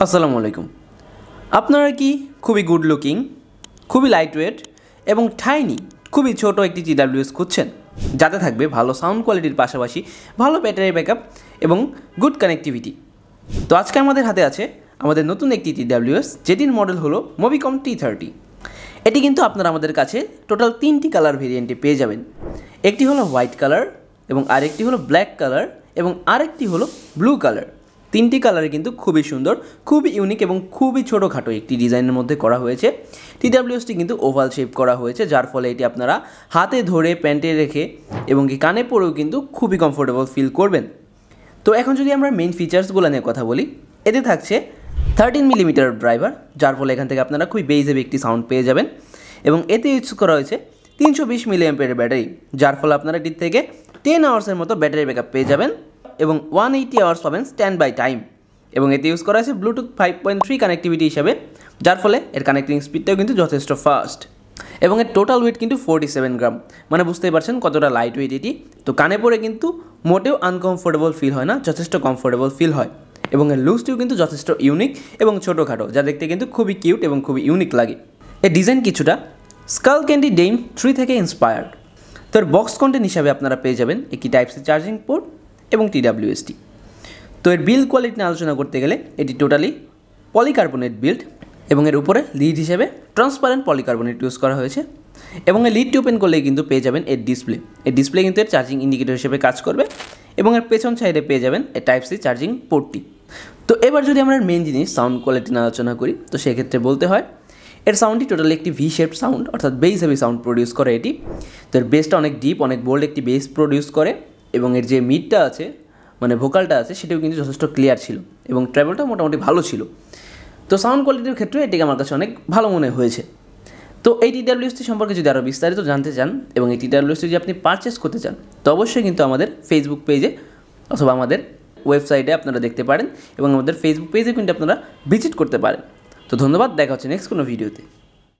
আসসালামু আলাইকুম। আপনারা কি খুবই গুড লুকিং, খুবই লাইট ওয়েট এবং টাইনি খুবই ছোট একটি TWS খুঁজছেন, যাতে থাকবে ভালো সাউন্ড কোয়ালিটির পাশাপাশি ভালো ব্যাটারি ব্যাকআপ এবং গুড কানেক্টিভিটি? তো আজকে আমাদের হাতে আছে আমাদের নতুন একটি TWS, যেটির মডেল হলো Movicom T30। এটি কিন্তু আপনারা আমাদের কাছে টোটাল 3টি কালার ভেরিয়েন্টে পেয়ে যাবেন। একটি হলো হোয়াইট কালার এবং আরেকটি হলো ব্ল্যাক কালার এবং আরেকটি হলো ব্লু কালার। 3টি কালারে কিন্তু খুবই সুন্দর, খুবই ইউনিক এবং খুবই ছোটোখাটো একটি ডিজাইনের মধ্যে করা হয়েছে। TWSটি কিন্তু ওভাল শেপ করা হয়েছে, যার ফলে এটি আপনারা হাতে ধরে প্যান্টে রেখে এবং কি কানে পরেও কিন্তু খুবই কমফোর্টেবল ফিল করবেন। তো এখন যদি আমরা মেইন ফিচার্সগুলো নিয়ে কথা বলি, এতে থাকছে 13 মিলিমিটার ড্রাইভার, যার ফলে এখান থেকে আপনারা খুবই বেস হেভি একটি সাউন্ড পেয়ে যাবেন। এবং এতে ইউজ করা হয়েছে 320 মিলিঅ্যাম্পিয়ারের ব্যাটারি, যার ফলে আপনারা এটির থেকে 10 আওয়ার্সের মতো ব্যাটারি ব্যাকআপ পেয়ে যাবেন এবং 180 আওয়ার্স পাবেন স্ট্যান্ড বাই টাইম। এবং এতে ইউজ করা হয়েছে ব্লুটুথ 5.3 কানেক্টিভিটি হিসাবে, যার ফলে এর কানেক্টিং স্পিডটাও কিন্তু যথেষ্ট ফাস্ট। এবং এর টোটাল ওয়েট কিন্তু 47 গ্রাম, মানে বুঝতেই পারছেন কতটা লাইট ওয়েট এটি। তো কানে পরে কিন্তু মোটেও আনকমফোর্টেবল ফিল হয় না, যথেষ্ট কমফোর্টেবল ফিল হয়। এবং এর লুজটিও কিন্তু যথেষ্ট ইউনিক এবং ছোটোখাটো, যা দেখতে কিন্তু খুবই কিউট এবং খুবই ইউনিক লাগে। এর ডিজাইন কিছুটা স্কাল ক্যান্ডি ডেইম 3 থেকে ইন্সপায়ার্ড। তো এর বক্স কন্টেন্ট হিসাবে আপনারা পেয়ে যাবেন একটি টাইপ-সি চার্জিং পোর্ট এবং TWSটি। তো এর বিল্ড কোয়ালিটি নিয়ে আলোচনা করতে গেলে এটি টোটালি পলিকার্বনেট বিল্ড এবং এর উপরে লিড হিসেবে ট্রান্সপারেন্ট পলিকার্বনেট ইউজ করা হয়েছে। এবং এই লিডটি ওপেন করলেই কিন্তু পেয়ে যাবেন এর ডিসপ্লে। এই ডিসপ্লে কিন্তু এর চার্জিং ইন্ডিকেটর হিসেবে কাজ করবে এবং এর পেছন সাইডে পেয়ে যাবেন এর টাইপ-সি চার্জিং পোর্টটি। তো এবার যদি আমরা মেন জিনিস সাউন্ড কোয়ালিটি নিয়ে আলোচনা করি, তো সেক্ষেত্রে বলতে হয় এর সাউন্ডটি টোটালি একটি ভি শেপ সাউন্ড, অর্থাৎ বেস হেভি সাউন্ড প্রডিউস করে এটি। তো এর বেসটা অনেক ডিপ, অনেক বোল্ড একটি বেস প্রডিউস করে এবং এর যে মিডটা আছে, মানে ভোকালটা আছে, সেটাও কিন্তু যথেষ্ট ক্লিয়ার ছিল এবং ট্রাভেলটা মোটামুটি ভালো ছিল। তো সাউন্ড কোয়ালিটির ক্ষেত্রে এটিকে আমার কাছে অনেক ভালো মনে হয়েছে। তো এই TWSটি সম্পর্কে যদি আরও বিস্তারিত জানতে চান এবং এই TWSটি যদি আপনি পারচেস করতে চান, তো অবশ্যই কিন্তু আমাদের ফেসবুক পেজে অথবা আমাদের ওয়েবসাইটে আপনারা দেখতে পারেন এবং আমাদের ফেসবুক পেজে কিন্তু আপনারা ভিজিট করতে পারেন। তো ধন্যবাদ, দেখা হচ্ছে নেক্সট কোনো ভিডিওতে।